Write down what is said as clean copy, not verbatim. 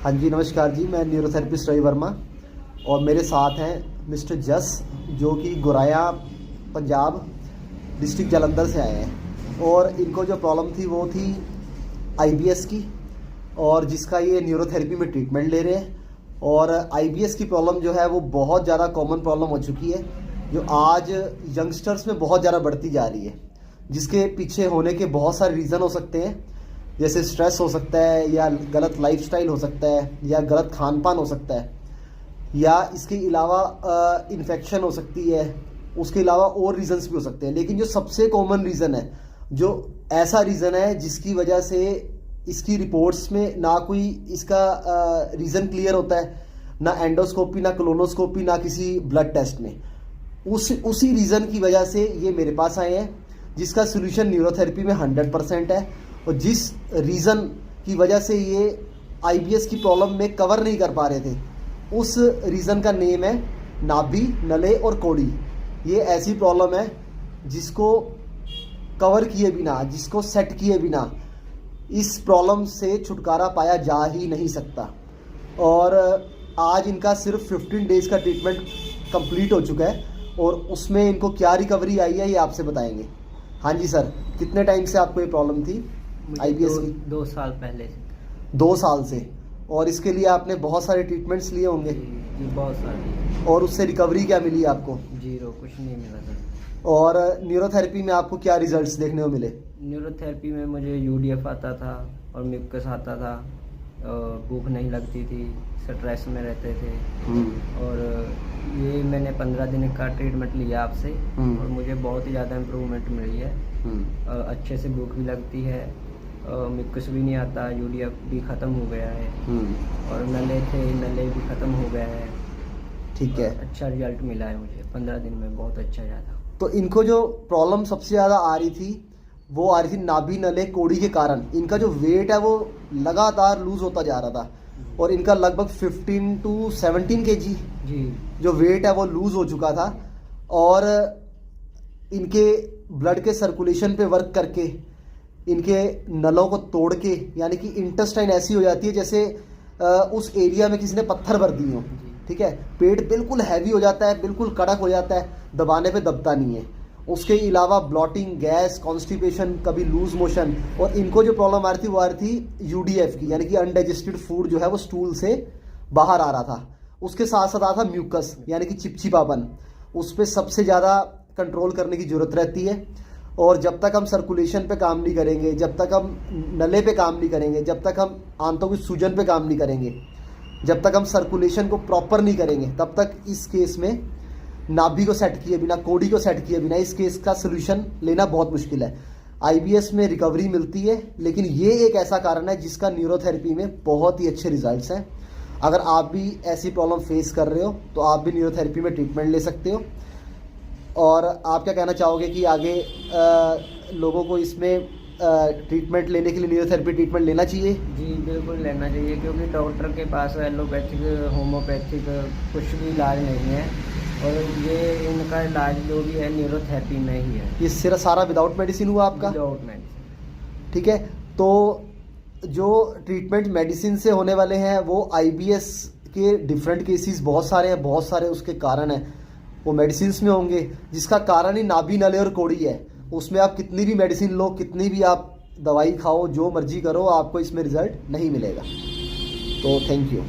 हाँ जी, नमस्कार जी। मैं न्यूरोथेरेपिस्ट रवि वर्मा और मेरे साथ हैं मिस्टर जस, जो कि गुराया पंजाब डिस्ट्रिक्ट जालंधर से आए हैं। और इनको जो प्रॉब्लम थी वो थी आईबीएस की, और जिसका ये न्यूरोथेरेपी में ट्रीटमेंट ले रहे हैं। और आईबीएस की प्रॉब्लम जो है वो बहुत ज़्यादा कॉमन प्रॉब्लम हो चुकी है, जो आज यंगस्टर्स में बहुत ज़्यादा बढ़ती जा रही है, जिसके पीछे होने के बहुत सारे रीज़न हो सकते हैं। जैसे स्ट्रेस हो सकता है, या गलत लाइफस्टाइल हो सकता है, या गलत खान पान हो सकता है, या इसके अलावा इन्फेक्शन हो सकती है। उसके अलावा और रीज़न्स भी हो सकते हैं, लेकिन जो सबसे कॉमन रीज़न है, जो ऐसा रीज़न है जिसकी वजह से इसकी रिपोर्ट्स में ना कोई इसका रीज़न क्लियर होता है, ना एंडोस्कोपी, ना कोलोनोस्कोपी, ना किसी ब्लड टेस्ट में, उसी रीज़न की वजह से ये मेरे पास आए हैं, जिसका सोल्यूशन न्यूरोथेरेपी में 100% है। और जिस रीज़न की वजह से ये आईबीएस की प्रॉब्लम में कवर नहीं कर पा रहे थे, उस रीज़न का नेम है नाभि, नले और कोड़ी। ये ऐसी प्रॉब्लम है जिसको कवर किए बिना, जिसको सेट किए बिना इस प्रॉब्लम से छुटकारा पाया जा ही नहीं सकता। और आज इनका सिर्फ 15 डेज़ का ट्रीटमेंट कंप्लीट हो चुका है, और उसमें इनको क्या रिकवरी आई है ये आपसे बताएंगे। हाँ जी सर, कितने टाइम से आपको ये प्रॉब्लम थी आईबीएस की? 2 साल पहले से। 2 साल से। और इसके लिए आपने बहुत सारे ट्रीटमेंट्स लिए होंगे? जी बहुत सारे। और उससे रिकवरी क्या मिली आपको? जीरो, कुछ नहीं मिला सर। और न्यूरोथेरेपी में आपको क्या रिजल्ट्स देखने को मिले? न्यूरोथेरेपी में मुझे यूडीएफ आता था और म्यूकस आता था, भूख नहीं लगती थी, स्ट्रेस में रहते थे। और ये मैंने 15 दिन का ट्रीटमेंट लिया आपसे, और मुझे बहुत ही ज़्यादा इम्प्रूवमेंट मिली है। अच्छे से भूख भी लगती है, म्यूकस भी नहीं आता, यूडीएफ भी ख़त्म हो गया है, और नले भी ख़त्म हो गया है। ठीक है, अच्छा रिजल्ट मिला है मुझे 15 दिन में, बहुत अच्छा ज़्यादा। तो इनको जो प्रॉब्लम सबसे ज़्यादा आ रही थी वो आ रही थी नाभि, नले, कोड़ी के कारण। इनका जो वेट है वो लगातार लूज होता जा रहा था, और इनका लगभग 15 to 17 kg जी जो वेट है वो लूज हो चुका था। और इनके ब्लड के सर्कुलेशन पे वर्क करके, इनके नलों को तोड़ के, यानी कि इंटेस्टाइन ऐसी हो जाती है जैसे उस एरिया में किसी ने पत्थर भर दिए हो। ठीक है, पेट बिल्कुल हैवी हो जाता है, बिल्कुल कड़क हो जाता है, दबाने पे दबता नहीं है। उसके अलावा ब्लॉटिंग, गैस, कॉन्स्टिपेशन, कभी लूज मोशन। और इनको जो प्रॉब्लम आ रही थी वो आ रही थी यूडीएफ की, यानी कि अनडाइजेस्टेड फूड जो है वो स्टूल से बाहर आ रहा था। उसके साथ साथ आ था म्यूकस, यानी कि चिपचिपापन। उस पर सबसे ज़्यादा कंट्रोल करने की ज़रूरत रहती है। और जब तक हम सर्कुलेशन पे काम नहीं करेंगे, जब तक हम नले पे काम नहीं करेंगे, जब तक हम आंतों की सूजन पे काम नहीं करेंगे, जब तक हम सर्कुलेशन को प्रॉपर नहीं करेंगे, तब तक इस केस में नाभि को सेट किए बिना, कोड़ी को सेट किए बिना इस केस का सोल्यूशन लेना बहुत मुश्किल है। आईबीएस में रिकवरी मिलती है, लेकिन ये एक ऐसा कारण है जिसका न्यूरोथेरेपी में बहुत ही अच्छे रिजल्ट्स हैं। अगर आप भी ऐसी प्रॉब्लम फेस कर रहे हो तो आप भी न्यूरोथेरेपी में ट्रीटमेंट ले सकते हो। और आप क्या कहना चाहोगे कि आगे लोगों को इसमें ट्रीटमेंट लेने के लिए न्यूरोथेरेपी ट्रीटमेंट लेना चाहिए? जी बिल्कुल लेना चाहिए, क्योंकि डॉक्टर के पास एलोपैथिक, होम्योपैथिक कुछ भी इलाज नहीं है, और ये इनका इलाज जो भी है न्यूरोथेरेपी में ही है। ये सिर्फ सारा विदाउट मेडिसिन हुआ आपका? Without medicine. ठीक है, तो जो ट्रीटमेंट मेडिसिन से होने वाले हैं वो आईबीएस के डिफरेंट केसेस बहुत सारे हैं, बहुत सारे उसके कारण हैं, वो मेडिसिन में होंगे, जिसका कारण ही नाभि, नले और कोड़ी है। उसमें आप कितनी भी मेडिसिन लो, कितनी भी आप दवाई खाओ, जो मर्जी करो, आपको इसमें रिजल्ट नहीं मिलेगा। तो थैंक यू।